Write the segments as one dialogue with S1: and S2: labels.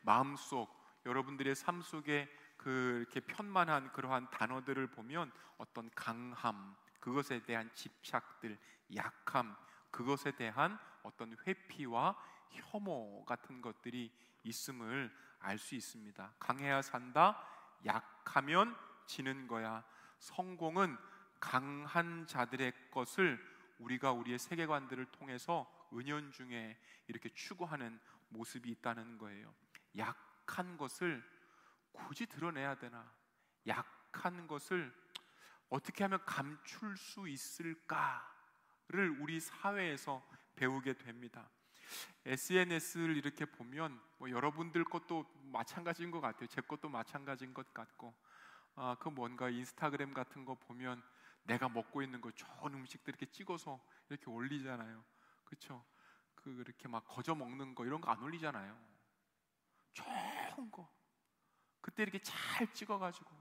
S1: 마음속, 여러분들의 삶 속에 이렇게 편만한 그러한 단어들을 보면 어떤 강함, 그것에 대한 집착들, 약함, 그것에 대한 어떤 회피와 혐오 같은 것들이 있음을 알 수 있습니다. 강해야 산다, 약하면 지는 거야. 성공은 강한 자들의 것을 우리가 우리의 세계관들을 통해서 은연중에 이렇게 추구하는 모습이 있다는 거예요. 약한 것을 굳이 드러내야 되나? 약한 것을 어떻게 하면 감출 수 있을까를 우리 사회에서 배우게 됩니다. SNS를 이렇게 보면 여러분들 것도 마찬가지인 것 같아요. 제 것도 마찬가지인 것 같고, 그 뭔가 인스타그램 같은 거 보면 내가 먹고 있는 거 좋은 음식들 이렇게 찍어서 이렇게 올리잖아요. 그렇죠? 이렇게 막 거저 먹는 거 이런 거 안 올리잖아요. 좋은 거 그때 이렇게 잘 찍어가지고,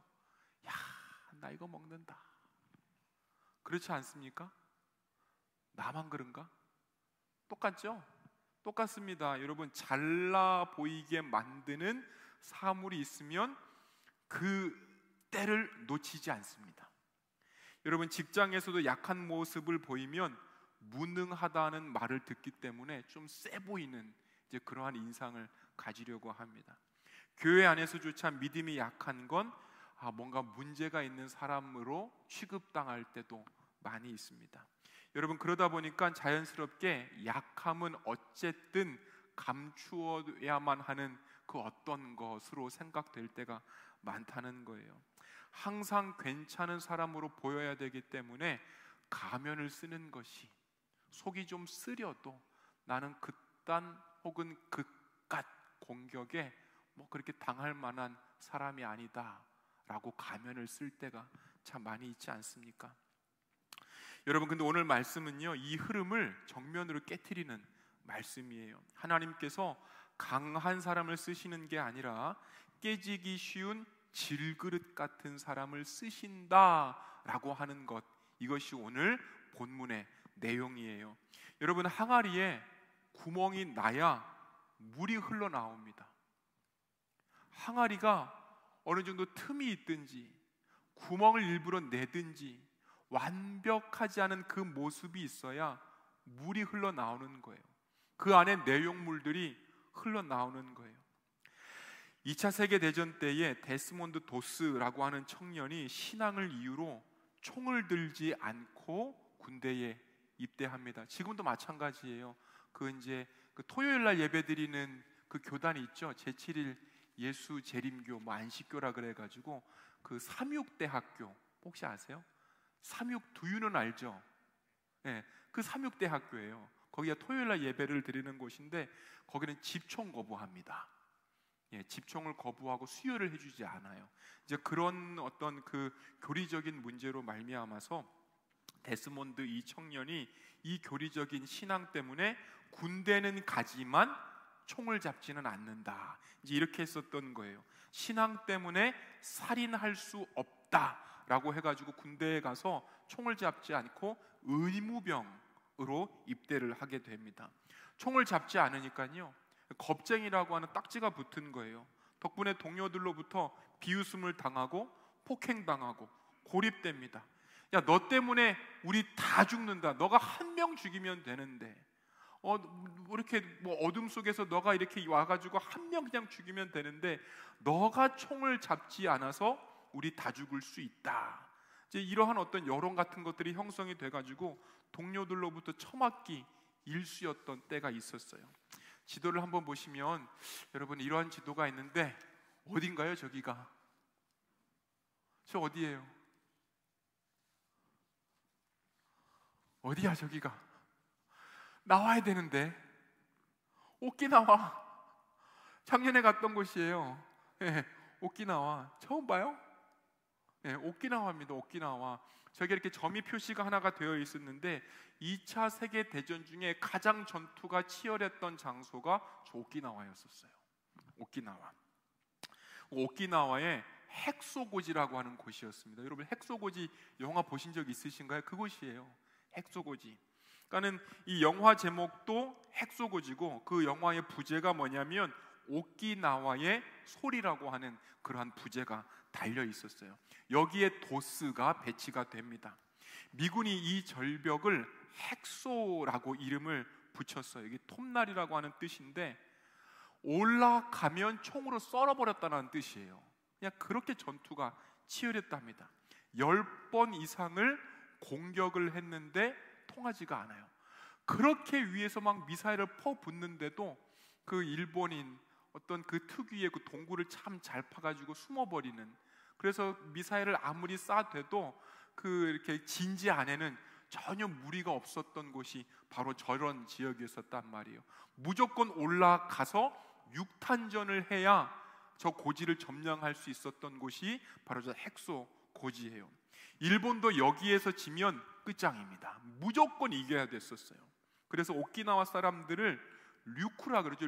S1: 야, 나 이거 먹는다. 그렇지 않습니까? 나만 그런가? 똑같죠? 똑같습니다. 여러분, 잘나 보이게 만드는 사물이 있으면 그 때를 놓치지 않습니다. 여러분, 직장에서도 약한 모습을 보이면 무능하다는 말을 듣기 때문에 좀 세 보이는 이제 그러한 인상을 가지려고 합니다. 교회 안에서조차 믿음이 약한 건 뭔가 문제가 있는 사람으로 취급당할 때도 많이 있습니다. 여러분, 그러다 보니까 자연스럽게 약함은 어쨌든 감추어야만 하는 그 어떤 것으로 생각될 때가 많다는 거예요. 항상 괜찮은 사람으로 보여야 되기 때문에 가면을 쓰는 것이, 속이 좀 쓰려도 나는 극단 혹은 극갓 공격에 그렇게 당할 만한 사람이 아니다 라고 가면을 쓸 때가 참 많이 있지 않습니까? 여러분, 근데 오늘 말씀은요, 이 흐름을 정면으로 깨트리는 말씀이에요. 하나님께서 강한 사람을 쓰시는 게 아니라 깨지기 쉬운 질그릇 같은 사람을 쓰신다라고 하는 것, 이것이 오늘 본문의 내용이에요. 여러분, 항아리에 구멍이 나야 물이 흘러나옵니다. 항아리가 어느 정도 틈이 있든지 구멍을 일부러 내든지 완벽하지 않은 그 모습이 있어야 물이 흘러나오는 거예요. 그 안에 내용물들이 흘러나오는 거예요. 2차 세계대전 때에 데스몬드 도스라고 하는 청년이 신앙을 이유로 총을 들지 않고 군대에 입대합니다. 지금도 마찬가지예요. 이제 토요일 날 예배드리는 그 교단이 있죠. 제7일 예수 재림교 안식교라 그래가지고 삼육대학교 혹시 아세요? 삼육두유는 알죠? 네, 그 삼육대학교예요. 거기가 토요일 날 예배를 드리는 곳인데 거기는 집총 거부합니다. 예, 집총을 거부하고 수혈을 해주지 않아요. 이제 그런 어떤 교리적인 문제로 말미암아서 데스몬드 이 청년이 이 교리적인 신앙 때문에 군대는 가지만 총을 잡지는 않는다, 이제 이렇게 했었던 거예요. 신앙 때문에 살인할 수 없다라고 해가지고 군대에 가서 총을 잡지 않고 의무병으로 입대를 하게 됩니다. 총을 잡지 않으니까요, 겁쟁이라고 하는 딱지가 붙은 거예요. 덕분에 동료들로부터 비웃음을 당하고 폭행당하고 고립됩니다. 야, 너 때문에 우리 다 죽는다. 너가 한 명 죽이면 되는데 이렇게 어둠 속에서 너가 이렇게 와가지고 한 명 그냥 죽이면 되는데 너가 총을 잡지 않아서 우리 다 죽을 수 있다. 이제 이러한 어떤 여론 같은 것들이 형성이 돼가지고 동료들로부터 처맞기 일쑤였던 때가 있었어요. 지도를 한번 보시면 여러분, 이러한 지도가 있는데 어딘가요? 저기가 저 어디예요? 어디야 저기가? 나와야 되는데 오키나와, 작년에 갔던 곳이에요. 네, 오키나와 처음 봐요? 네, 오키나와입니다. 오키나와. 저기 이렇게 점이 표시가 하나가 되어 있었는데 2차 세계대전 중에 가장 전투가 치열했던 장소가 저 오키나와였었어요. 오키나와. 오키나와의 헥소고지라고 하는 곳이었습니다. 여러분, 헥소고지 영화 보신 적 있으신가요? 그곳이에요. 헥소고지. 그러니까는 이 영화 제목도 헥소고지고 그 영화의 부제가 뭐냐면 오키나와의 소리라고 하는 그러한 부제가 달려 있었어요. 여기에 도스가 배치가 됩니다. 미군이 이 절벽을 핵소라고 이름을 붙였어요. 이게 톱날이라고 하는 뜻인데 올라가면 총으로 썰어버렸다는 뜻이에요. 그냥 그렇게 전투가 치열했답니다. 10번 이상을 공격을 했는데 통하지가 않아요. 그렇게 위에서 막 미사일을 퍼붓는데도 그 일본인 어떤 그 특유의 그 동굴을 참 잘 파가지고 숨어버리는, 그래서 미사일을 아무리 쏴대도 그 이렇게 진지 안에는 전혀 무리가 없었던 곳이 바로 저런 지역이었단 말이에요. 무조건 올라가서 육탄전을 해야 저 고지를 점령할 수 있었던 곳이 바로 저 핵소 고지예요. 일본도 여기에서 지면 끝장입니다. 무조건 이겨야 됐었어요. 그래서 오키나와 사람들을 류쿠라 그러죠.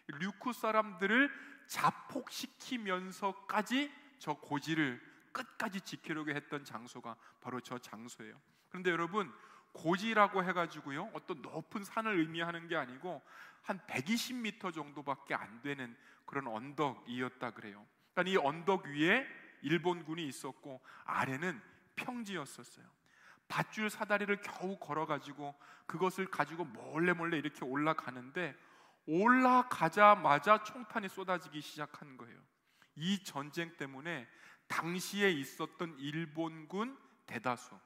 S1: 류쿠 사람들을 자폭시키면서까지 저 고지를 끝까지 지키려고 했던 장소가 바로 저 장소예요. 그런데 여러분, 고지라고 해가지고요 어떤 높은 산을 의미하는 게 아니고 한 120m 정도밖에 안 되는 그런 언덕이었다 그래요. 그러니까 이 언덕 위에 일본군이 있었고 아래는 평지였었어요. 밧줄 사다리를 겨우 걸어가지고 그것을 가지고 몰래 이렇게 올라가는데 올라가자마자 총탄이 쏟아지기 시작한 거예요. 이 전쟁 때문에 당시에 있었던 일본군 대다수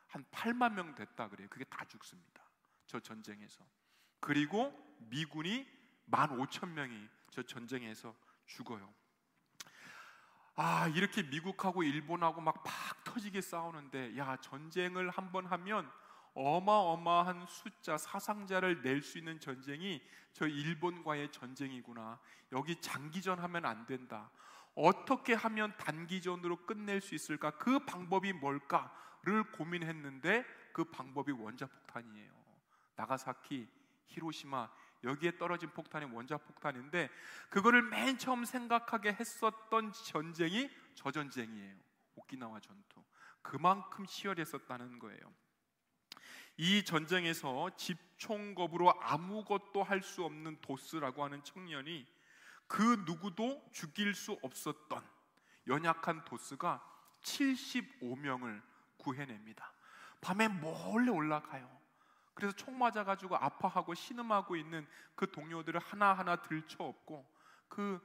S1: 한 8만 명 됐다 그래요. 그게 다 죽습니다, 저 전쟁에서. 그리고 미군이 15,000명이 저 전쟁에서 죽어요. 이렇게 미국하고 일본하고 막 터지게 싸우는데, 야, 전쟁을 한번 하면 어마어마한 숫자 사상자를 낼 수 있는 전쟁이 저 일본과의 전쟁이구나. 여기 장기전 하면 안 된다. 어떻게 하면 단기전으로 끝낼 수 있을까? 그 방법이 뭘까를 고민했는데 그 방법이 원자폭탄이에요. 나가사키, 히로시마 여기에 떨어진 폭탄이 원자폭탄인데 그거를 맨 처음 생각하게 했었던 전쟁이 저 전쟁이에요. 오키나와 전투. 그만큼 치열했었다는 거예요. 이 전쟁에서 집총겁으로 아무것도 할 수 없는 도스라고 하는 청년이 그 누구도 죽일 수 없었던 연약한 도스가 75명을 구해냅니다. 밤에 몰래 올라가요. 그래서 총 맞아가지고 아파하고 신음하고 있는 그 동료들을 하나하나 들쳐업고 그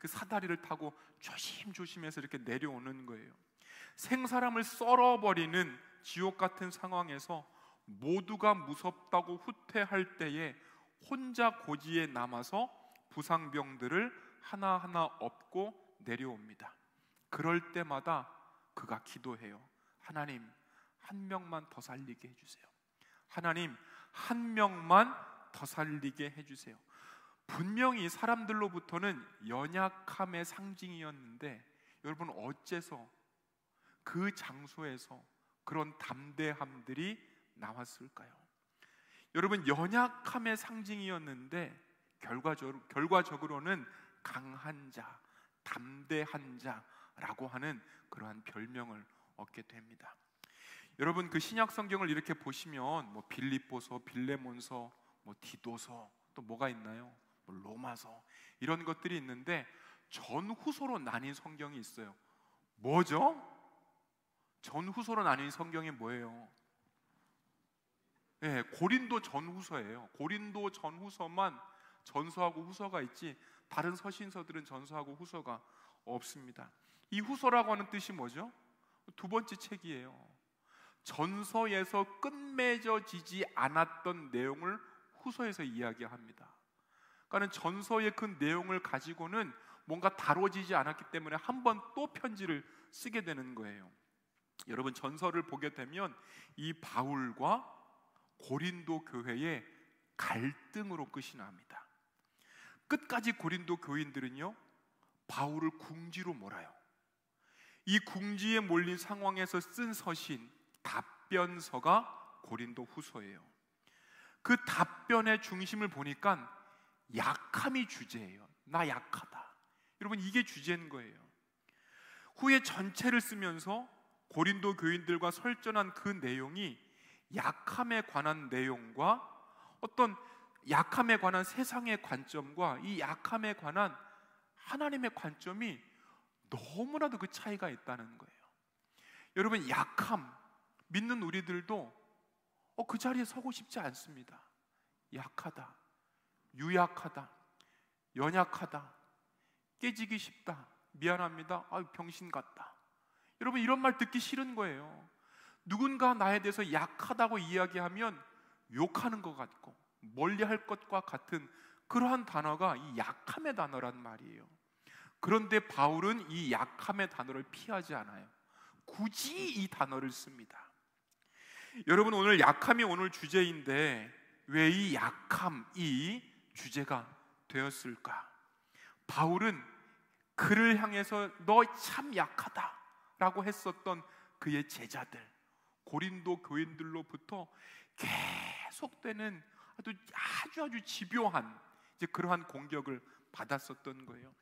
S1: 사다리를 타고 조심조심해서 이렇게 내려오는 거예요. 생사람을 썰어버리는 지옥 같은 상황에서 모두가 무섭다고 후퇴할 때에 혼자 고지에 남아서 부상병들을 하나하나 업고 내려옵니다. 그럴 때마다 그가 기도해요. 하나님, 한 명만 더 살리게 해주세요. 하나님, 한 명만 더 살리게 해주세요. 분명히 사람들로부터는 연약함의 상징이었는데 여러분, 어째서 그 장소에서 그런 담대함들이 나왔을까요? 여러분, 연약함의 상징이었는데 결과적으로는 강한 자, 담대한 자라고 하는 그러한 별명을 얻게 됩니다. 여러분, 그 신약 성경을 이렇게 보시면 빌립보서, 빌레몬서, 디도서, 또 뭐가 있나요? 로마서, 이런 것들이 있는데 전후서로 나뉜 성경이 있어요. 뭐죠? 전후서로 나뉜 성경이 뭐예요? 고린도 전후서예요. 고린도 전후서만 전서하고 후서가 있지 다른 서신서들은 전서하고 후서가 없습니다. 이 후서라고 하는 뜻이 뭐죠? 두 번째 책이에요. 전서에서 끝맺어지지 않았던 내용을 후서에서 이야기합니다. 그러니까 전서의 그 내용을 가지고는 뭔가 다뤄지지 않았기 때문에 한 번 또 편지를 쓰게 되는 거예요. 여러분, 전서를 보게 되면 이 바울과 고린도 교회의 갈등으로 끝이 납니다. 끝까지 고린도 교인들은요 바울을 궁지로 몰아요. 이 궁지에 몰린 상황에서 쓴 서신 답변서가 고린도 후서예요. 그 답변의 중심을 보니까 약함이 주제예요. 나 약하다. 여러분, 이게 주제인 거예요. 후에 전체를 쓰면서 고린도 교인들과 설전한 그 내용이 약함에 관한 내용과 어떤 약함에 관한 세상의 관점과 이 약함에 관한 하나님의 관점이 너무나도 그 차이가 있다는 거예요. 여러분, 약함, 믿는 우리들도 그 자리에 서고 싶지 않습니다. 약하다, 유약하다, 연약하다, 깨지기 쉽다, 미안합니다, 병신 같다. 여러분, 이런 말 듣기 싫은 거예요. 누군가 나에 대해서 약하다고 이야기하면 욕하는 것 같고 멀리할 것과 같은 그러한 단어가 이 약함의 단어란 말이에요. 그런데 바울은 이 약함의 단어를 피하지 않아요. 굳이 이 단어를 씁니다. 여러분, 오늘 약함이 오늘 주제인데 왜 이 약함이 주제가 되었을까? 바울은 그를 향해서 너 참 약하다 라고 했었던 그의 제자들, 고린도 교인들로부터 계속되는 아주 집요한 그러한 공격을 받았었던 거예요.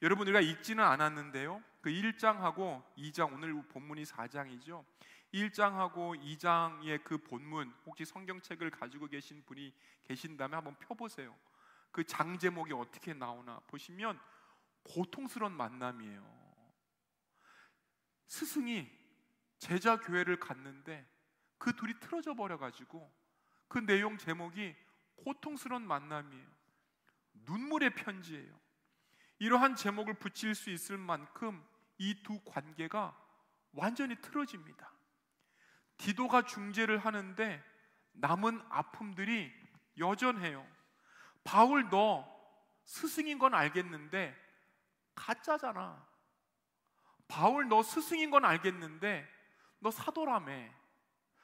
S1: 여러분, 우리가 읽지는 않았는데요, 그 1장하고 2장, 오늘 본문이 4장이죠. 1장하고 2장의 그 본문, 혹시 성경책을 가지고 계신 분이 계신다면 한번 펴보세요. 그 장 제목이 어떻게 나오나 보시면 고통스러운 만남이에요. 스승이 제자 교회를 갔는데 그 둘이 틀어져 버려가지고 그 내용 제목이 고통스러운 만남이에요. 눈물의 편지예요. 이러한 제목을 붙일 수 있을 만큼 이 두 관계가 완전히 틀어집니다. 디도가 중재를 하는데 남은 아픔들이 여전해요. 바울, 너 스승인 건 알겠는데 가짜잖아. 바울, 너 스승인 건 알겠는데 너 사도라며.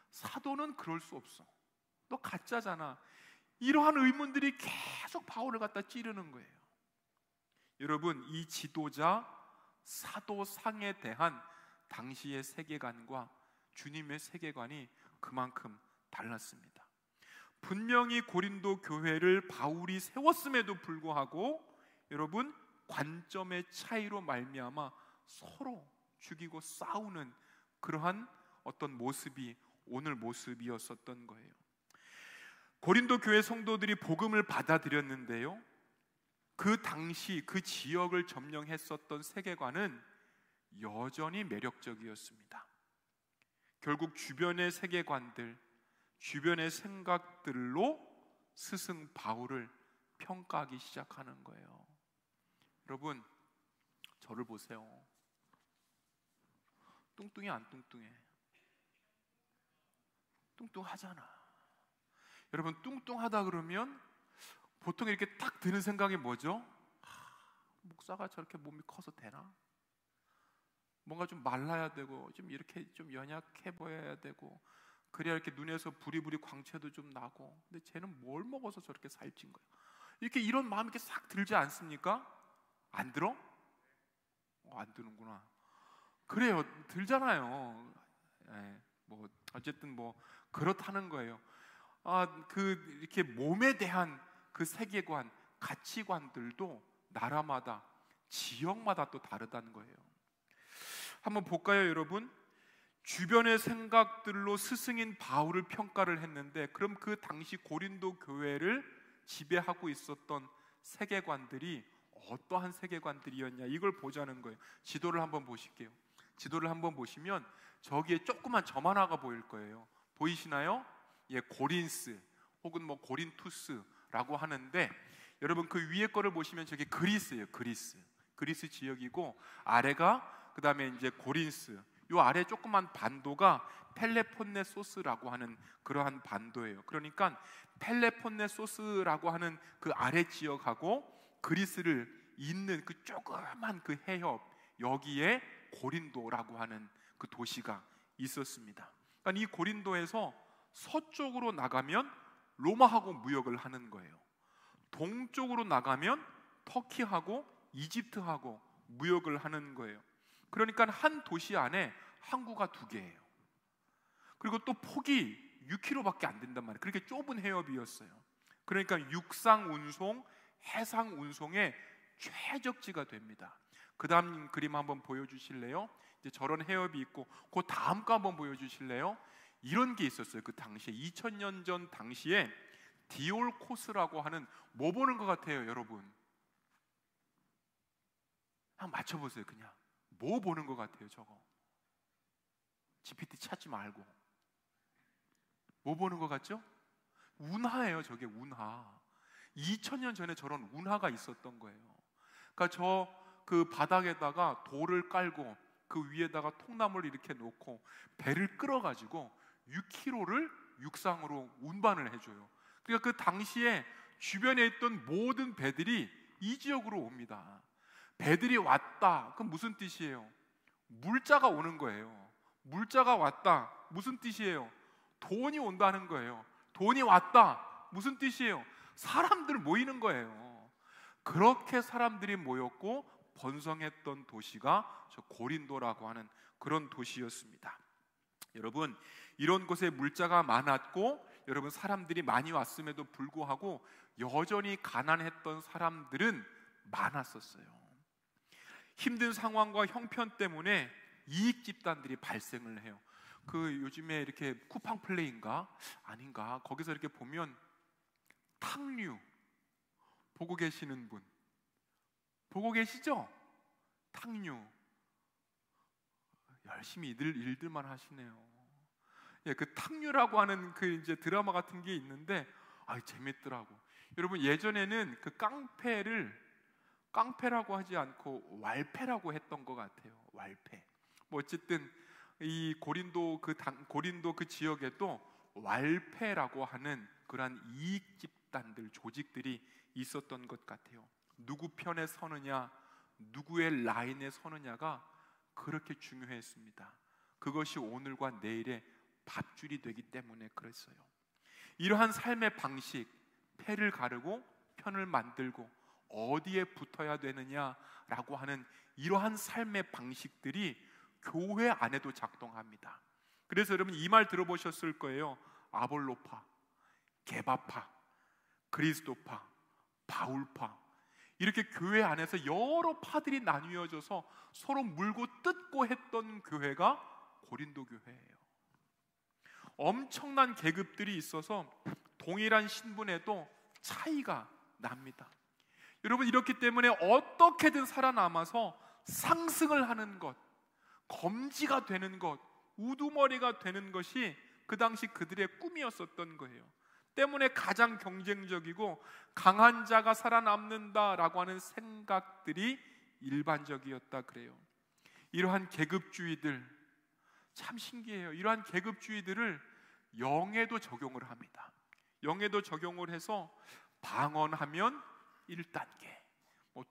S1: 사도는 그럴 수 없어. 너 가짜잖아. 이러한 의문들이 계속 바울을 갖다 찌르는 거예요. 여러분, 이 지도자 사도상에 대한 당시의 세계관과 주님의 세계관이 그만큼 달랐습니다. 분명히 고린도 교회를 바울이 세웠음에도 불구하고 여러분, 관점의 차이로 말미암아 서로 죽이고 싸우는 그러한 어떤 모습이 오늘 모습이었었던 거예요. 고린도 교회 성도들이 복음을 받아들였는데요, 그 당시 그 지역을 점령했었던 세계관은 여전히 매력적이었습니다. 결국 주변의 세계관들, 주변의 생각들로 스승 바울을 평가하기 시작하는 거예요. 여러분, 저를 보세요. 뚱뚱해 안 뚱뚱해? 뚱뚱하잖아. 여러분, 뚱뚱하다 그러면 보통 이렇게 딱 드는 생각이 뭐죠? 목사가 저렇게 몸이 커서 되나? 뭔가 좀 말라야 되고 좀 이렇게 좀 연약해 보여야 되고 그래야 이렇게 눈에서 부리부리 광채도 좀 나고, 근데 쟤는 뭘 먹어서 저렇게 살찐 거야? 이렇게 이런 마음이 이렇게 싹 들지 않습니까? 안 들어? 안 드는구나. 그래요, 들잖아요. 뭐 어쨌든 뭐 그렇다는 거예요. 이렇게 몸에 대한 그 세계관, 가치관들도 나라마다, 지역마다 또 다르다는 거예요. 한번 볼까요, 여러분? 주변의 생각들로 스승인 바울을 평가를 했는데, 그럼 그 당시 고린도 교회를 지배하고 있었던 세계관들이 어떠한 세계관들이었냐, 이걸 보자는 거예요. 지도를 한번 보실게요. 지도를 한번 보시면 저기에 조그만 점 하나가 보일 거예요. 보이시나요? 예, 고린스 혹은 뭐 고린투스라고 하는데, 여러분 그 위에 거를 보시면 저게 그리스예요. 그리스 지역이고, 아래가 그 다음에 이제 고린스, 요 아래 조그만 반도가 펠레폰네소스라고 하는 그러한 반도예요. 그러니까 펠레폰네소스라고 하는 그 아래 지역하고 그리스를 잇는 그 조그만 그 해협, 여기에 고린도라고 하는 그 도시가 있었습니다. 그러니까 이 고린도에서 서쪽으로 나가면 로마하고 무역을 하는 거예요. 동쪽으로 나가면 터키하고 이집트하고 무역을 하는 거예요. 그러니까 한 도시 안에 항구가 2개예요. 그리고 또 폭이 6km밖에 안 된단 말이에요. 그렇게 좁은 해협이었어요. 그러니까 육상 운송, 해상 운송의 최적지가 됩니다. 그 다음 그림 한번 보여주실래요? 이제 저런 해협이 있고, 그 다음 거 한번 보여주실래요? 이런 게 있었어요. 그 당시에 2000년 전 당시에 디올코스라고 하는 뭐 보는 것 같아요, 여러분? 한번 맞춰보세요. 그냥 뭐 보는 것 같아요, 저거? GPT 찾지 말고 뭐 보는 것 같죠? 운하예요. 저게 운하. 2000년 전에 저런 운하가 있었던 거예요. 그러니까 저 그 바닥에다가 돌을 깔고 그 위에다가 통나무를 이렇게 놓고 배를 끌어가지고 6km를 육상으로 운반을 해줘요. 그러니까 그 당시에 주변에 있던 모든 배들이 이 지역으로 옵니다. 배들이 왔다. 그럼 무슨 뜻이에요? 물자가 오는 거예요. 물자가 왔다. 무슨 뜻이에요? 돈이 온다는 거예요. 돈이 왔다. 무슨 뜻이에요? 사람들 모이는 거예요. 그렇게 사람들이 모였고 번성했던 도시가 저 고린도라고 하는 그런 도시였습니다. 여러분, 이런 곳에 물자가 많았고 여러분 사람들이 많이 왔음에도 불구하고 여전히 가난했던 사람들은 많았었어요. 힘든 상황과 형편 때문에 이익 집단들이 발생을 해요. 그 요즘에 이렇게 쿠팡 플레이인가 아닌가 거기서 이렇게 보면 탕류 보고 계시는 분 보고 계시죠? 탕류 열심히 일들만 하시네요. 예, 그 탕류라고 하는 그 이제 드라마 같은 게 있는데 재밌더라고. 여러분 예전에는 그 깡패라고 하지 않고 왈패라고 했던 것 같아요. 왈패. 뭐 어쨌든 이 고린도 그 지역에도 왈패라고 하는 그러한 이익 집단들 조직들이 있었던 것 같아요. 누구 편에 서느냐, 누구의 라인에 서느냐가 그렇게 중요했습니다. 그것이 오늘과 내일의 밥줄이 되기 때문에 그랬어요. 이러한 삶의 방식, 패를 가르고 편을 만들고 어디에 붙어야 되느냐라고 하는 이러한 삶의 방식들이 교회 안에도 작동합니다. 그래서 여러분 이 말 들어보셨을 거예요. 아볼로파, 게바파, 그리스도파, 바울파, 이렇게 교회 안에서 여러 파들이 나뉘어져서 서로 물고 뜯고 했던 교회가 고린도 교회예요. 엄청난 계급들이 있어서 동일한 신분에도 차이가 납니다. 여러분 이렇기 때문에 어떻게든 살아남아서 상승을 하는 것, 검지가 되는 것, 우두머리가 되는 것이 그 당시 그들의 꿈이었었던 거예요. 때문에 가장 경쟁적이고 강한 자가 살아남는다라고 하는 생각들이 일반적이었다 그래요. 이러한 계급주의들 참 신기해요. 이러한 계급주의들을 영에도 적용을 합니다. 영에도 적용을 해서 방언하면 1단계,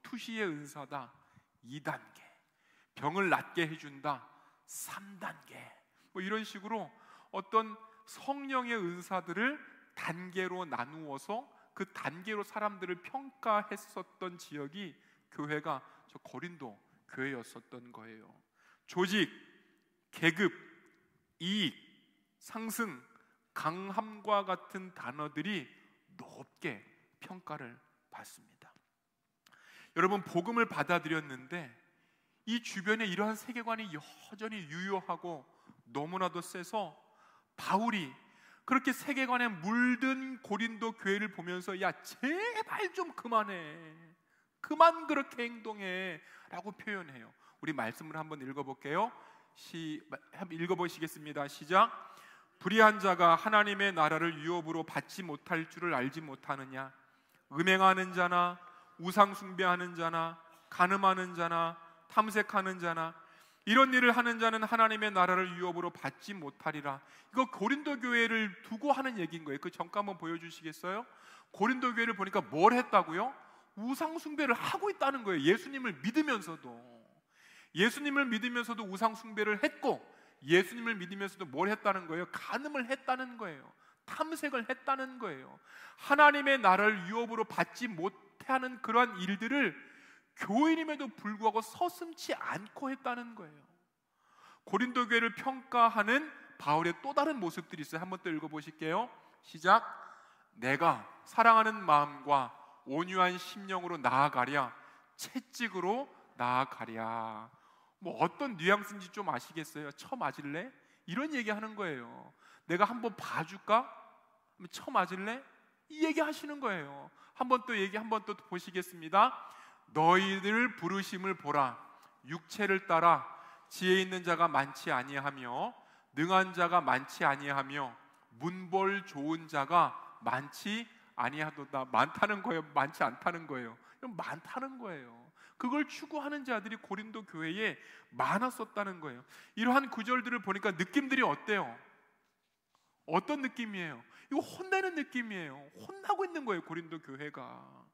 S1: 투시의 은사다 2단계, 병을 낫게 해준다 3단계, 이런 식으로 어떤 성령의 은사들을 단계로 나누어서 그 단계로 사람들을 평가했었던 지역이 교회가 저 고린도 교회였었던 거예요. 조직, 계급, 이익, 상승, 강함과 같은 단어들이 높게 평가를 받습니다. 여러분 복음을 받아들였는데 이 주변에 이러한 세계관이 여전히 유효하고 너무나도 세서 바울이 그렇게 세계관에 물든 고린도 교회를 보면서 야 제발 좀 그만해, 그만 그렇게 행동해 라고 표현해요. 우리 말씀을 한번 읽어볼게요. 읽어보시겠습니다. 시작. 불의한 자가 하나님의 나라를 유업으로 받지 못할 줄을 알지 못하느냐? 음행하는 자나 우상 숭배하는 자나 간음하는 자나 탐색하는 자나 이런 일을 하는 자는 하나님의 나라를 유업으로 받지 못하리라. 이거 고린도 교회를 두고 하는 얘기인 거예요. 그 잠깐 한번 보여주시겠어요? 고린도 교회를 보니까 뭘 했다고요? 우상 숭배를 하고 있다는 거예요. 예수님을 믿으면서도 우상 숭배를 했고, 예수님을 믿으면서도 뭘 했다는 거예요? 간음을 했다는 거예요. 탐색을 했다는 거예요. 하나님의 나라를 유업으로 받지 못하는 그러한 일들을 교인임에도 불구하고 서슴지 않고 했다는 거예요. 고린도 교회를 평가하는 바울의 또 다른 모습들이 있어요. 한번 또 읽어보실게요. 시작. 내가 사랑하는 마음과 온유한 심령으로 나아가랴, 채찍으로 나아가랴. 어떤 뉘앙스인지 좀 아시겠어요? 쳐 맞을래? 이런 얘기 하는 거예요. 내가 한번 봐줄까? 쳐 맞을래? 이 얘기하시는 거예요. 한번 또 보시겠습니다. 너희들 부르심을 보라. 육체를 따라 지혜 있는 자가 많지 아니하며 능한 자가 많지 아니하며 문벌 좋은 자가 많지 아니하도다. 많다는 거예요? 많지 않다는 거예요? 많다는 거예요. 그걸 추구하는 자들이 고린도 교회에 많았었다는 거예요. 이러한 구절들을 보니까 느낌들이 어때요? 어떤 느낌이에요? 이거 혼내는 느낌이에요. 혼나고 있는 거예요, 고린도 교회가.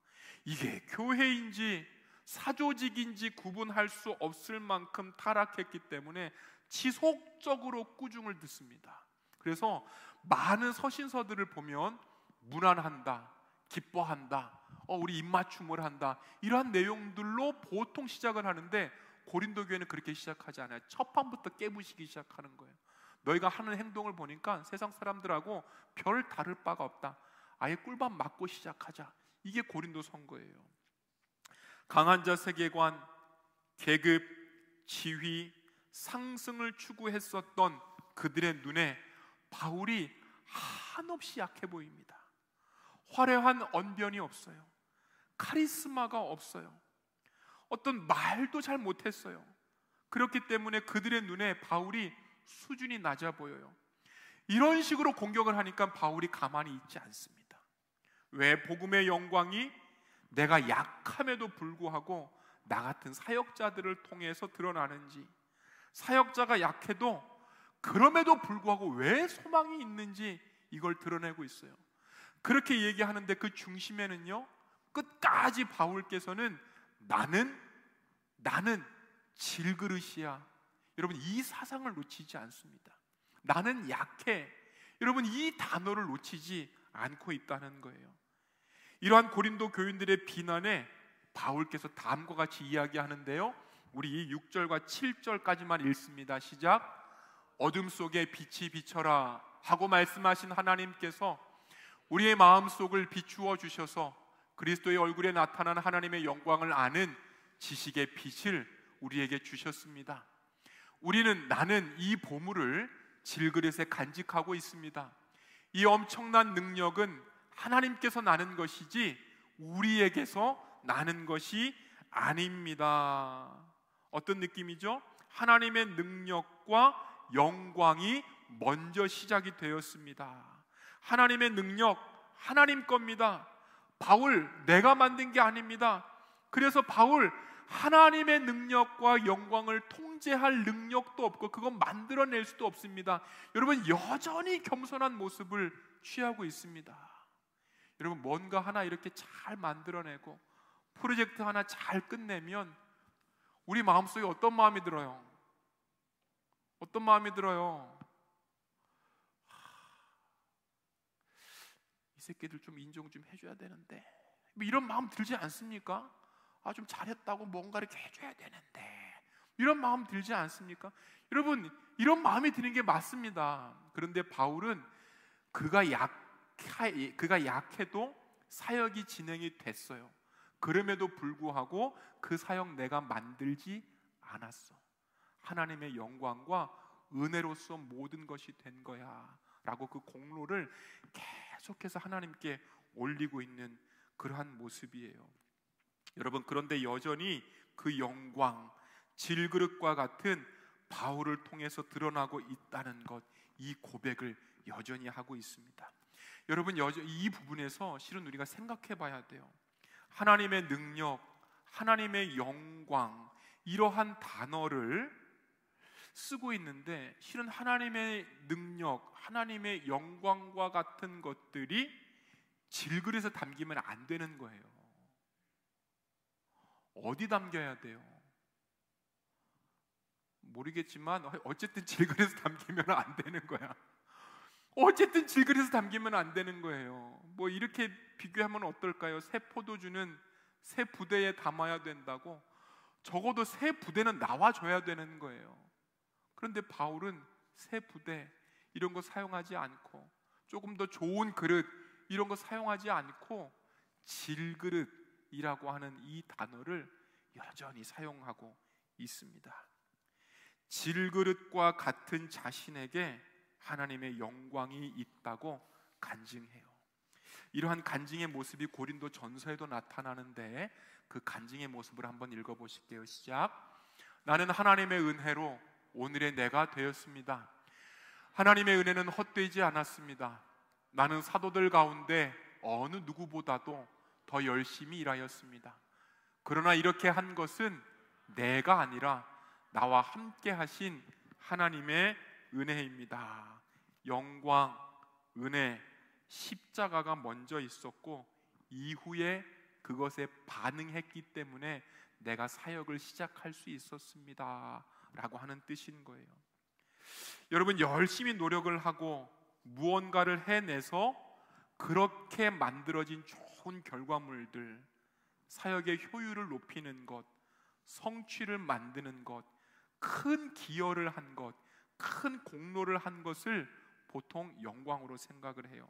S1: 이게 교회인지 사조직인지 구분할 수 없을 만큼 타락했기 때문에 지속적으로 꾸중을 듣습니다. 그래서 많은 서신서들을 보면 무난한다, 기뻐한다, 우리 입맞춤을 한다, 이러한 내용들로 보통 시작을 하는데 고린도 교회는 그렇게 시작하지 않아요. 첫 판부터 깨부시기 시작하는 거예요. 너희가 하는 행동을 보니까 세상 사람들하고 별 다를 바가 없다. 아예 꿀밤 맞고 시작하자. 이게 고린도 선거예요. 강한 자 세계관, 계급, 지위, 상승을 추구했었던 그들의 눈에 바울이 한없이 약해 보입니다. 화려한 언변이 없어요. 카리스마가 없어요. 어떤 말도 잘 못했어요. 그렇기 때문에 그들의 눈에 바울이 수준이 낮아 보여요. 이런 식으로 공격을 하니까 바울이 가만히 있지 않습니다. 왜 복음의 영광이 내가 약함에도 불구하고 나 같은 사역자들을 통해서 드러나는지, 사역자가 약해도 그럼에도 불구하고 왜 소망이 있는지 이걸 드러내고 있어요. 그렇게 얘기하는데 그 중심에는요, 끝까지 바울께서는 나는 질그릇이야. 여러분, 이 사상을 놓치지 않습니다. 나는 약해. 여러분, 이 단어를 놓치지 않고 있다는 거예요. 이러한 고린도 교인들의 비난에 바울께서 다음과 같이 이야기하는데요, 우리 6절과 7절까지만 읽습니다. 시작. 어둠 속에 빛이 비쳐라 하고 말씀하신 하나님께서 우리의 마음속을 비추어 주셔서 그리스도의 얼굴에 나타난 하나님의 영광을 아는 지식의 빛을 우리에게 주셨습니다. 나는 이 보물을 질그릇에 간직하고 있습니다. 이 엄청난 능력은 하나님께서 나는 것이지 우리에게서 나는 것이 아닙니다. 어떤 느낌이죠? 하나님의 능력과 영광이 먼저 시작이 되었습니다. 하나님의 능력, 하나님 겁니다. 바울, 내가 만든 게 아닙니다. 그래서 바울, 하나님의 능력과 영광을 통제할 능력도 없고 그건 만들어낼 수도 없습니다. 여러분, 여전히 겸손한 모습을 취하고 있습니다. 여러분, 뭔가 하나 이렇게 잘 만들어내고 프로젝트 하나 잘 끝내면 우리 마음속에 어떤 마음이 들어요? 어떤 마음이 들어요? 이 새끼들 좀 인정 좀 해줘야 되는데, 뭐 이런 마음 들지 않습니까? 좀 잘했다고 뭔가 이렇게 해줘야 되는데, 이런 마음 들지 않습니까? 여러분, 이런 마음이 드는 게 맞습니다. 그런데 바울은 그가 약해도 사역이 진행이 됐어요. 그럼에도 불구하고 그 사역 내가 만들지 않았어. 하나님의 영광과 은혜로서 모든 것이 된 거야 라고 그 공로를 계속해서 하나님께 올리고 있는 그러한 모습이에요. 여러분, 그런데 여전히 그 영광, 질그릇과 같은 바울을 통해서 드러나고 있다는 것, 이 고백을 여전히 하고 있습니다. 여러분, 이 부분에서 실은 우리가 생각해 봐야 돼요. 하나님의 능력, 하나님의 영광, 이러한 단어를 쓰고 있는데 실은 하나님의 능력, 하나님의 영광과 같은 것들이 질그릇에 담기면 안 되는 거예요. 어디 담겨야 돼요? 모르겠지만 어쨌든 질그릇에 담기면 안 되는 거야. 어쨌든 질그릇에 담기면 안 되는 거예요. 뭐 이렇게 비교하면 어떨까요? 새 포도주는 새 부대에 담아야 된다고, 적어도 새 부대는 나와줘야 되는 거예요. 그런데 바울은 새 부대 이런 거 사용하지 않고, 조금 더 좋은 그릇 이런 거 사용하지 않고 질그릇이라고 하는 이 단어를 여전히 사용하고 있습니다. 질그릇과 같은 자신에게 하나님의 영광이 있다고 간증해요. 이러한 간증의 모습이 고린도 전서에도 나타나는데 그 간증의 모습을 한번 읽어보실게요. 시작. 나는 하나님의 은혜로 오늘의 내가 되었습니다. 하나님의 은혜는 헛되지 않았습니다. 나는 사도들 가운데 어느 누구보다도 더 열심히 일하였습니다. 그러나 이렇게 한 것은 내가 아니라 나와 함께 하신 하나님의 은혜입니다. 영광, 은혜, 십자가가 먼저 있었고 이후에 그것에 반응했기 때문에 내가 사역을 시작할 수 있었습니다 라고 하는 뜻인 거예요. 여러분, 열심히 노력을 하고 무언가를 해내서 그렇게 만들어진 좋은 결과물들, 사역의 효율을 높이는 것, 성취를 만드는 것, 큰 기여를 한 것, 큰 공로를 한 것을 보통 영광으로 생각을 해요.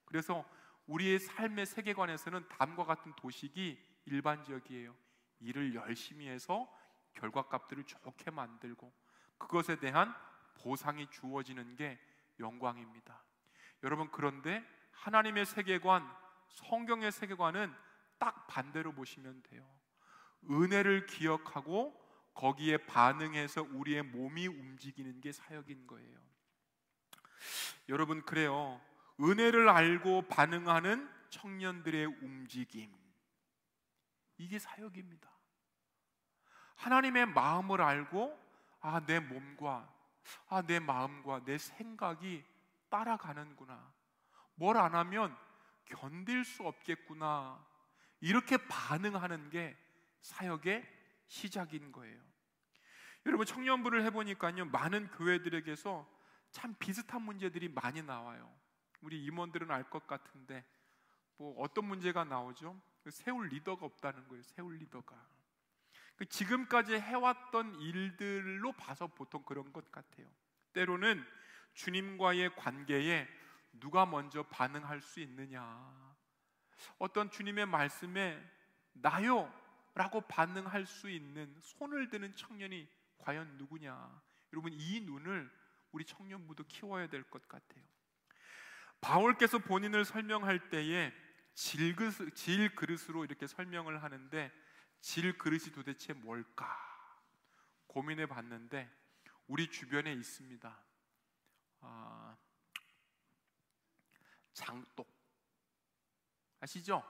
S1: 그래서 우리의 삶의 세계관에서는 다음과 같은 도식이 일반적이에요. 일을 열심히 해서 결과값들을 좋게 만들고 그것에 대한 보상이 주어지는 게 영광입니다. 여러분, 그런데 하나님의 세계관, 성경의 세계관은 딱 반대로 보시면 돼요. 은혜를 기억하고 거기에 반응해서 우리의 몸이 움직이는 게 사역인 거예요. 여러분, 그래요. 은혜를 알고 반응하는 청년들의 움직임, 이게 사역입니다. 하나님의 마음을 알고 내 몸과 내 마음과 내 생각이 따라가는구나, 뭘 안 하면 견딜 수 없겠구나, 이렇게 반응하는 게 사역의 시작인 거예요. 여러분, 청년부를 해보니까요, 많은 교회들에게서 참 비슷한 문제들이 많이 나와요. 우리 임원들은 알 것 같은데 어떤 문제가 나오죠? 세울 리더가 없다는 거예요. 세울 리더가. 지금까지 해왔던 일들로 봐서 보통 그런 것 같아요. 때로는 주님과의 관계에 누가 먼저 반응할 수 있느냐, 어떤 주님의 말씀에 나요 라고 반응할 수 있는 손을 드는 청년이 과연 누구냐. 여러분, 이 눈을 우리 청년부도 키워야 될 것 같아요. 바울께서 본인을 설명할 때에 질그릇으로 이렇게 설명을 하는데, 질그릇이 도대체 뭘까 고민해 봤는데 우리 주변에 있습니다. 장독 아시죠?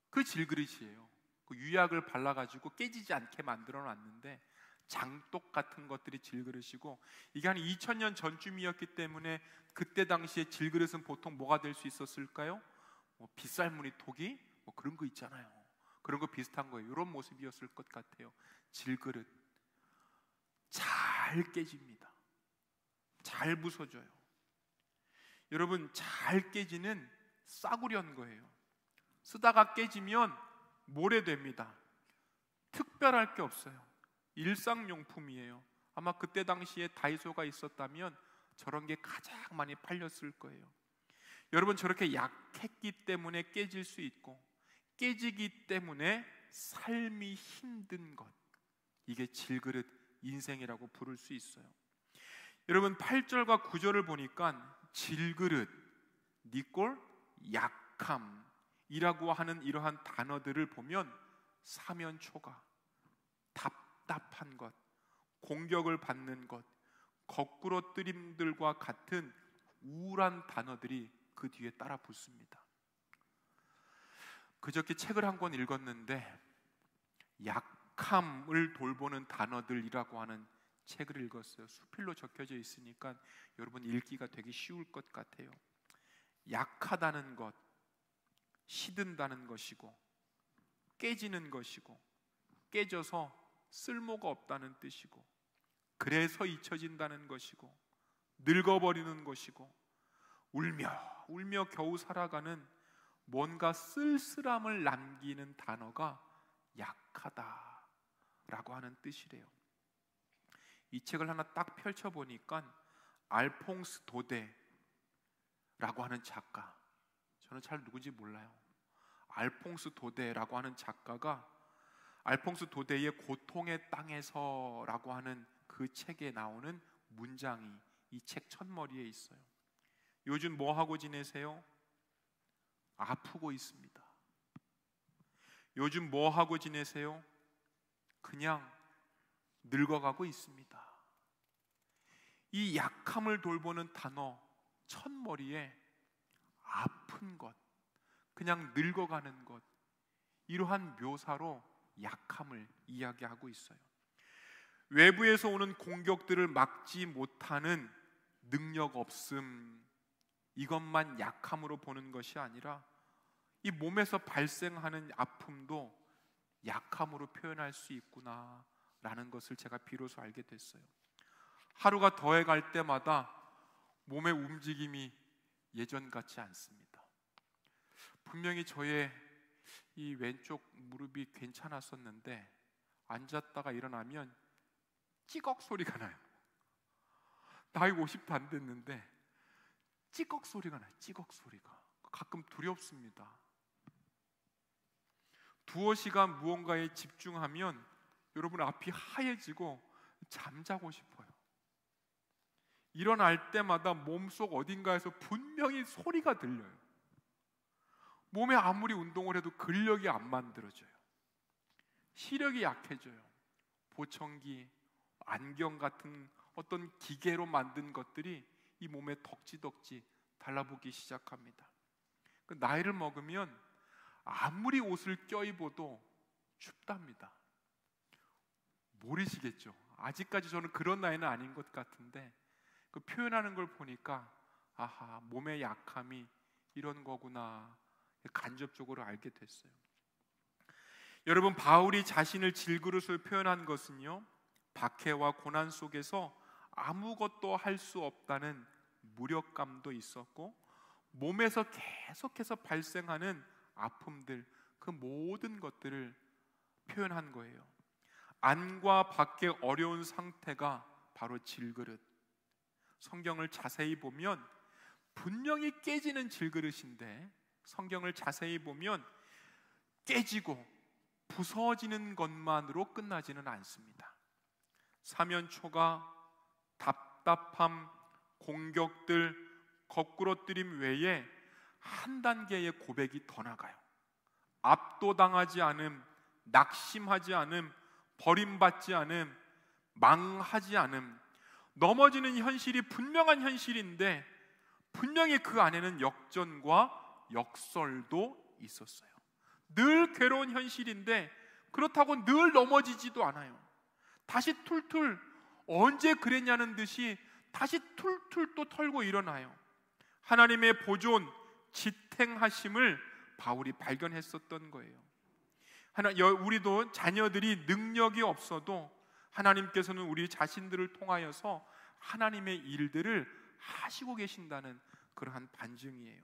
S1: 그 질그릇이에요. 그 유약을 발라가지고 깨지지 않게 만들어 놨는데 장독 같은 것들이 질그릇이고, 이게 한 2000년 전쯤이었기 때문에 그때 당시에 질그릇은 보통 뭐가 될 수 있었을까요? 빗살무늬 토기 그런 거 있잖아요. 그런 거 비슷한 거예요. 이런 모습이었을 것 같아요. 질그릇 잘 깨집니다. 잘 부서져요. 여러분, 잘 깨지는 싸구려인 거예요. 쓰다가 깨지면 모래됩니다. 특별할 게 없어요. 일상용품이에요. 아마 그때 당시에 다이소가 있었다면 저런 게 가장 많이 팔렸을 거예요. 여러분, 저렇게 약했기 때문에 깨질 수 있고, 깨지기 때문에 삶이 힘든 것, 이게 질그릇 인생이라고 부를 수 있어요. 여러분, 8절과 9절을 보니까 질그릇, 니꼴, 약함이라고 하는 이러한 단어들을 보면 사면초가, 답답한 것, 공격을 받는 것, 거꾸로 뜨림들과 같은 우울한 단어들이 그 뒤에 따라 붙습니다. 그저께 책을 한 권 읽었는데 약함을 돌보는 단어들이라고 하는 책을 읽었어요. 수필로 적혀져 있으니까 여러분 읽기가 되게 쉬울 것 같아요. 약하다는 것, 시든다는 것이고, 깨지는 것이고, 깨져서 쓸모가 없다는 뜻이고, 그래서 잊혀진다는 것이고, 늙어버리는 것이고, 울며 울며 겨우 살아가는 뭔가 쓸쓸함을 남기는 단어가 약하다라고 하는 뜻이래요. 이 책을 하나 딱 펼쳐보니까 알퐁스 도데라고 하는 작가, 저는 잘 누군지 몰라요. 알퐁스 도데라고 하는 작가가 알퐁스 도데의 고통의 땅에서라고 하는 그 책에 나오는 문장이 이 책 첫머리에 있어요. 요즘 뭐 하고 지내세요? 아프고 있습니다. 요즘 뭐 하고 지내세요? 그냥 늙어가고 있습니다. 이 약함을 돌보는 단어 첫머리에 아픈 것, 그냥 늙어가는 것, 이러한 묘사로 약함을 이야기하고 있어요. 외부에서 오는 공격들을 막지 못하는 능력 없음, 이것만 약함으로 보는 것이 아니라 이 몸에서 발생하는 아픔도 약함으로 표현할 수 있구나라는 것을 제가 비로소 알게 됐어요. 하루가 더해갈 때마다 몸의 움직임이 예전 같지 않습니다. 분명히 저의 이 왼쪽 무릎이 괜찮았었는데 앉았다가 일어나면 찌걱 소리가 나요. 나이 50도 안 됐는데 찌걱 소리가 나요. 찌걱 소리가 가끔 두렵습니다. 두어 시간 무언가에 집중하면 여러분 앞이 하얘지고 잠자고 싶어요. 일어날 때마다 몸속 어딘가에서 분명히 소리가 들려요. 몸에 아무리 운동을 해도 근력이 안 만들어져요. 시력이 약해져요. 보청기, 안경 같은 어떤 기계로 만든 것들이 이 몸에 덕지덕지 달라붙기 시작합니다. 나이를 먹으면 아무리 옷을 껴입어도 춥답니다. 모르시겠죠? 아직까지 저는 그런 나이는 아닌 것 같은데 그 표현하는 걸 보니까 아하, 몸의 약함이 이런 거구나 간접적으로 알게 됐어요. 여러분, 바울이 자신을 질그릇을 표현한 것은요, 박해와 고난 속에서 아무것도 할 수 없다는 무력감도 있었고, 몸에서 계속해서 발생하는 아픔들, 그 모든 것들을 표현한 거예요. 안과 밖의 어려운 상태가 바로 질그릇. 성경을 자세히 보면 분명히 깨지는 질그릇인데 성경을 자세히 보면 깨지고 부서지는 것만으로 끝나지는 않습니다. 사면초가 답답함, 공격들, 거꾸러뜨림 외에 한 단계의 고백이 더 나가요. 압도당하지 않음, 낙심하지 않음, 버림받지 않음, 망하지 않음, 넘어지는 현실이 분명한 현실인데 분명히 그 안에는 역전과 역설도 있었어요. 늘 괴로운 현실인데 그렇다고 늘 넘어지지도 않아요. 다시 툴툴, 언제 그랬냐는 듯이 다시 툴툴 또 털고 일어나요. 하나님의 보존, 지탱하심을 바울이 발견했었던 거예요. 우리도 자녀들이 능력이 없어도 하나님께서는 우리 자신들을 통하여서 하나님의 일들을 하시고 계신다는 그러한 반증이에요.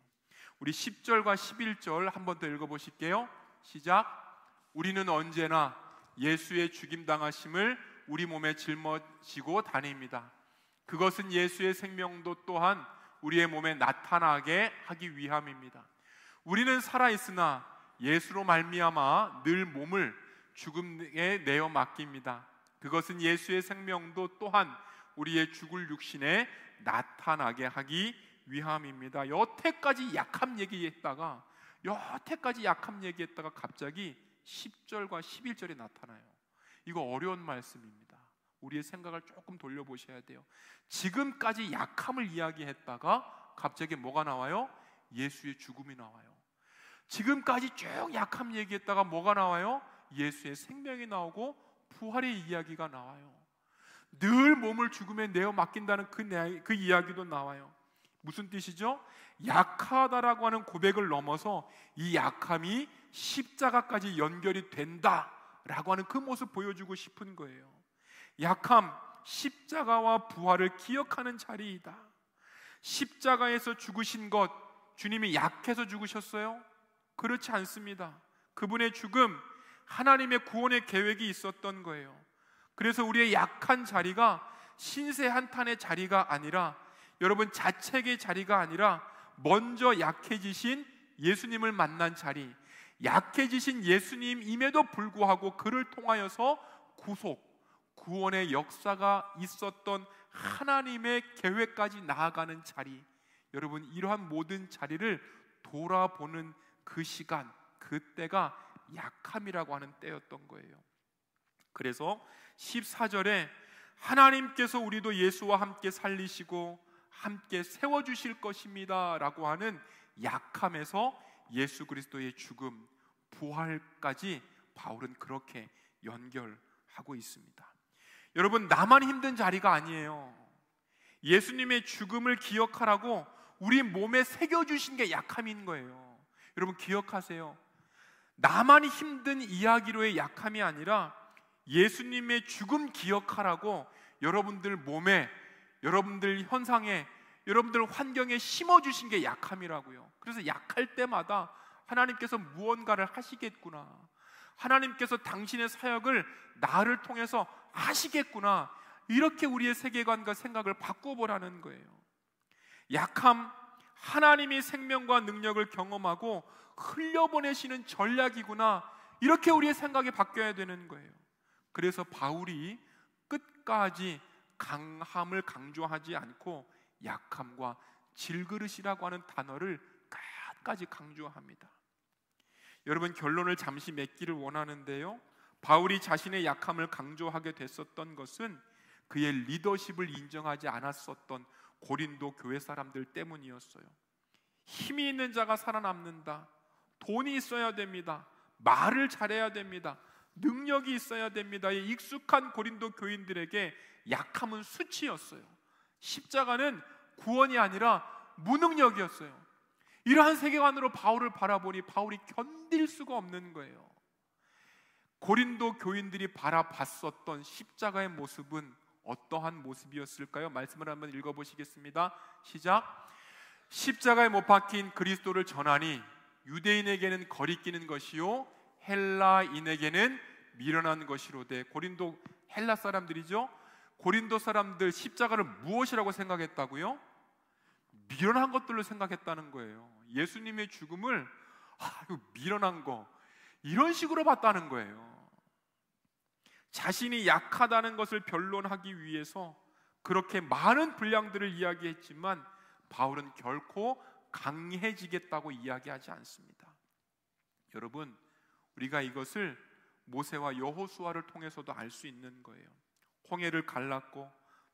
S1: 우리 10절과 11절 한 번 더 읽어보실게요. 시작. 우리는 언제나 예수의 죽임당하심을 우리 몸에 짊어지고 다닙니다. 그것은 예수의 생명도 또한 우리의 몸에 나타나게 하기 위함입니다. 우리는 살아있으나 예수로 말미암아 늘 몸을 죽음에 내어 맡깁니다. 그것은 예수의 생명도 또한 우리의 죽을 육신에 나타나게 하기 위함입니다. 여태까지 약함 얘기했다가 갑자기 10절과 11절에 나타나요. 이거 어려운 말씀입니다. 우리의 생각을 조금 돌려보셔야 돼요. 지금까지 약함을 이야기했다가 갑자기 뭐가 나와요? 예수의 죽음이 나와요. 지금까지 쭉 약함 얘기했다가 뭐가 나와요? 예수의 생명이 나오고 부활의 이야기가 나와요. 늘 몸을 죽음에 내어 맡긴다는 그 이야기도 나와요. 무슨 뜻이죠? 약하다라고 하는 고백을 넘어서 이 약함이 십자가까지 연결이 된다라고 하는 그 모습 보여주고 싶은 거예요. 약함, 십자가와 부활을 기억하는 자리이다. 십자가에서 죽으신 것, 주님이 약해서 죽으셨어요? 그렇지 않습니다. 그분의 죽음, 하나님의 구원의 계획이 있었던 거예요. 그래서 우리의 약한 자리가 신세 한탄의 자리가 아니라, 여러분 자책의 자리가 아니라 먼저 약해지신 예수님을 만난 자리, 약해지신 예수님임에도 불구하고 그를 통하여서 구원의 역사가 있었던 하나님의 계획까지 나아가는 자리, 여러분 이러한 모든 자리를 돌아보는 그 시간, 그때가 약함이라고 하는 때였던 거예요. 그래서 14절에 하나님께서 우리도 예수와 함께 살리시고 함께 세워주실 것입니다 라고 하는 약함에서 예수 그리스도의 죽음, 부활까지 바울은 그렇게 연결하고 있습니다. 여러분, 나만 힘든 자리가 아니에요. 예수님의 죽음을 기억하라고 우리 몸에 새겨주신 게 약함인 거예요. 여러분 기억하세요. 나만 힘든 이야기로의 약함이 아니라 예수님의 죽음 기억하라고 여러분들 몸에, 여러분들 현상에, 여러분들 환경에 심어주신 게 약함이라고요. 그래서 약할 때마다 하나님께서 무언가를 하시겠구나, 하나님께서 당신의 사역을 나를 통해서 하시겠구나, 이렇게 우리의 세계관과 생각을 바꿔보라는 거예요. 약함, 하나님이 생명과 능력을 경험하고 흘려보내시는 전략이구나, 이렇게 우리의 생각이 바뀌어야 되는 거예요. 그래서 바울이 끝까지 강함을 강조하지 않고 약함과 질그릇이라고 하는 단어를 끝까지 강조합니다. 여러분, 결론을 잠시 맺기를 원하는데요, 바울이 자신의 약함을 강조하게 됐었던 것은 그의 리더십을 인정하지 않았었던 고린도 교회 사람들 때문이었어요. 힘이 있는 자가 살아남는다, 돈이 있어야 됩니다, 말을 잘해야 됩니다, 능력이 있어야 됩니다, 이 익숙한 고린도 교인들에게 약함은 수치였어요. 십자가는 구원이 아니라 무능력이었어요. 이러한 세계관으로 바울을 바라보니 바울이 견딜 수가 없는 거예요. 고린도 교인들이 바라봤었던 십자가의 모습은 어떠한 모습이었을까요? 말씀을 한번 읽어보시겠습니다. 시작. 십자가에 못 박힌 그리스도를 전하니 유대인에게는 거리끼는 것이요 헬라인에게는 미련한 것이로되. 고린도 헬라 사람들이죠. 고린도 사람들 십자가를 무엇이라고 생각했다고요? 미련한 것들로 생각했다는 거예요. 예수님의 죽음을 이거 미련한 거, 이런 식으로 봤다는 거예요. 자신이 약하다는 것을 변론하기 위해서 그렇게 많은 분량들을 이야기했지만 바울은 결코 강해지겠다고 이야기하지 않습니다. 여러분, 우리가 이것을 모세와 여호수아를 통해서도 알 수 있는 거예요. 홍해를 갈랐고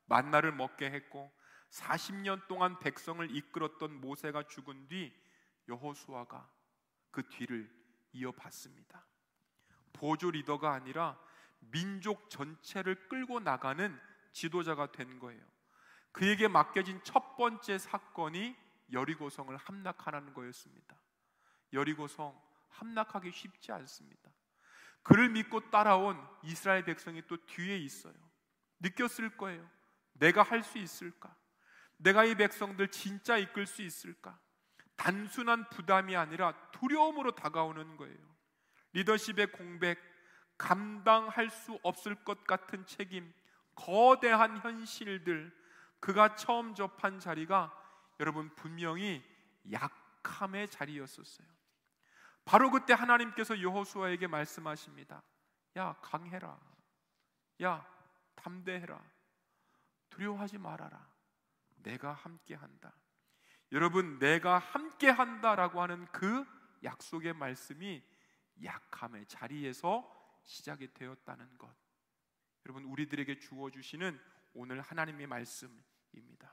S1: 만나를 먹게 했고 40년 동안 백성을 이끌었던 모세가 죽은 뒤 여호수아가 그 뒤를 이어받습니다. 보조 리더가 아니라 민족 전체를 끌고 나가는 지도자가 된 거예요. 그에게 맡겨진 첫 번째 사건이 여리고성을 함락하라는 거였습니다. 여리고성 함락하기 쉽지 않습니다. 그를 믿고 따라온 이스라엘 백성이 또 뒤에 있어요. 느꼈을 거예요. 내가 할 수 있을까? 내가 이 백성들 진짜 이끌 수 있을까? 단순한 부담이 아니라 두려움으로 다가오는 거예요. 리더십의 공백, 감당할 수 없을 것 같은 책임, 거대한 현실들, 그가 처음 접한 자리가 여러분 분명히 약함의 자리였었어요. 바로 그때 하나님께서 여호수아에게 말씀하십니다. 야, 강해라. 야, 담대해라. 두려워하지 말아라. 내가 함께한다. 여러분, 내가 함께한다라고 하는 그 약속의 말씀이 약함의 자리에서 시작이 되었다는 것, 여러분 우리들에게 주어주시는 오늘 하나님의 말씀입니다.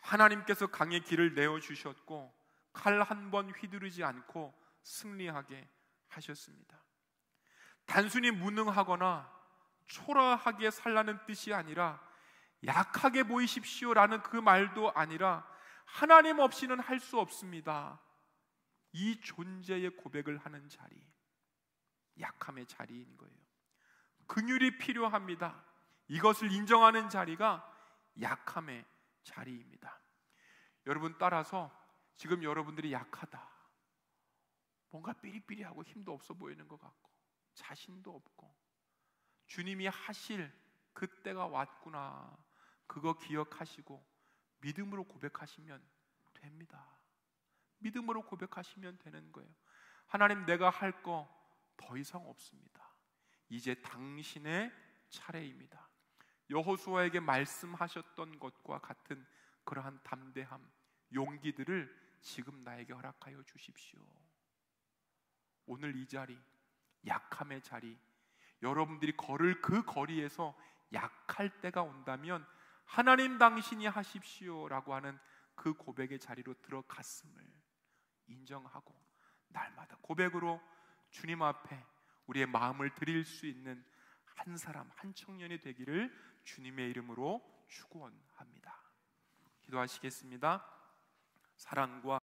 S1: 하나님께서 강의 길을 내어주셨고 칼 한 번 휘두르지 않고 승리하게 하셨습니다. 단순히 무능하거나 초라하게 살라는 뜻이 아니라 약하게 보이십시오라는 그 말도 아니라 하나님 없이는 할 수 없습니다, 이 존재의 고백을 하는 자리, 약함의 자리인 거예요. 긍휼이 필요합니다. 이것을 인정하는 자리가 약함의 자리입니다. 여러분, 따라서 지금 여러분들이 약하다, 뭔가 삐리삐리하고 힘도 없어 보이는 것 같고 자신도 없고 주님이 하실 그때가 왔구나, 그거 기억하시고 믿음으로 고백하시면 됩니다. 믿음으로 고백하시면 되는 거예요. 하나님, 내가 할 거 더 이상 없습니다. 이제 당신의 차례입니다. 여호수아에게 말씀하셨던 것과 같은 그러한 담대함, 용기들을 지금 나에게 허락하여 주십시오. 오늘 이 자리, 약함의 자리, 여러분들이 걸을 그 거리에서 약할 때가 온다면 하나님 당신이 하십시오라고 하는 그 고백의 자리로 들어갔음을 인정하고 날마다 고백으로 주님 앞에 우리의 마음을 드릴 수 있는 한 사람, 한 청년이 되기를 주님의 이름으로 축원합니다. 기도하시겠습니다. 사랑과